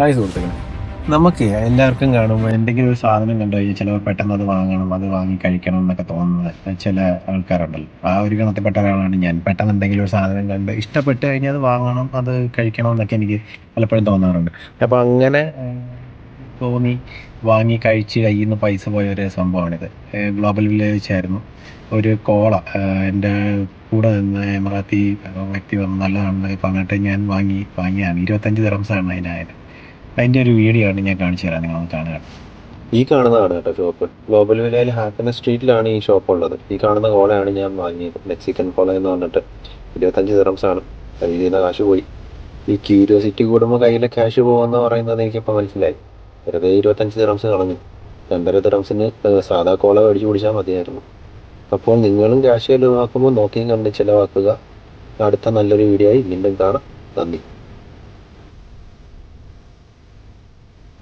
Hi സുഹൃത്തുക്കളെ, നമുക്ക് എല്ലാവർക്കും കാണുമ്പോൾ എന്തെങ്കിലും ഒരു സാധനം കണ്ടു കഴിഞ്ഞാൽ ചിലപ്പോൾ പെട്ടെന്ന് അത് വാങ്ങണം, അത് വാങ്ങി കഴിക്കണം എന്നൊക്കെ തോന്നുന്നത് ചില ആൾക്കാരുണ്ടല്ലോ. ആ ഒരു ഗണത്തിൽപ്പെട്ട ഒരാളാണ് ഞാൻ. പെട്ടെന്ന് എന്തെങ്കിലും ഒരു സാധനം കണ്ട് ഇഷ്ടപ്പെട്ട് കഴിഞ്ഞാൽ അത് വാങ്ങണം, അത് കഴിക്കണം എന്നൊക്കെ എനിക്ക് പലപ്പോഴും തോന്നാറുണ്ട്. അപ്പോൾ അങ്ങനെ തോന്നി വാങ്ങി കഴിച്ച് കയ്യിൽ നിന്ന് പൈസ പോയ ഒരു സംഭവമാണിത്. ഗ്ലോബൽ വില്ലേജ് വെച്ചായിരുന്നു ഒരു കോള. എൻ്റെ കൂടെ നിന്ന് എമറാത്തി വ്യക്തി വന്ന് നല്ലതാണെന്നൊക്കെ പറഞ്ഞിട്ട് ഞാൻ വാങ്ങിയാണ്. 25 ദിറംസാണ് അതിനായത്. അതിൻ്റെ ഒരു വീഡിയോ ആണ് ഞാൻ കാണിച്ചു തരാം, നിങ്ങളൊന്ന് കാണുക. ഈ കാണുന്നതാണ് കേട്ടോ ഷോപ്പ്. ഗ്ലോബൽ വില്ലയിൽ ഹാപ്പിനെസ് സ്ട്രീറ്റിലാണ് ഈ ഷോപ്പ് ഉള്ളത്. ഈ കാണുന്ന കോളയാണ് ഞാൻ വാങ്ങിയത്. മെക്സിക്കൻ കോള എന്ന് പറഞ്ഞിട്ട് 25 ദിറംസാണ്. കയ്യിൽ നിന്ന് കാശ് പോയി. ഈ ക്യൂരിയോസിറ്റി കൂടുമ്പോൾ കയ്യിലെ ക്യാഷ് പോകുമെന്ന് പറയുന്നത് എനിക്കിപ്പോൾ മനസ്സിലായി. വെറുതെ 25 ദിറംസ് കളഞ്ഞു. 2.5 ദിറംസിന് സാധാ കോള മേടിച്ച് കുടിച്ചാൽ മതിയായിരുന്നു. അപ്പോൾ നിങ്ങളും ക്യാഷ് ചിലവാക്കുമ്പോൾ നോക്കിയും കണ്ട് ചിലവാക്കുക. അടുത്ത നല്ലൊരു വീഡിയോ ആയി വീണ്ടും കാണാം. നന്ദി.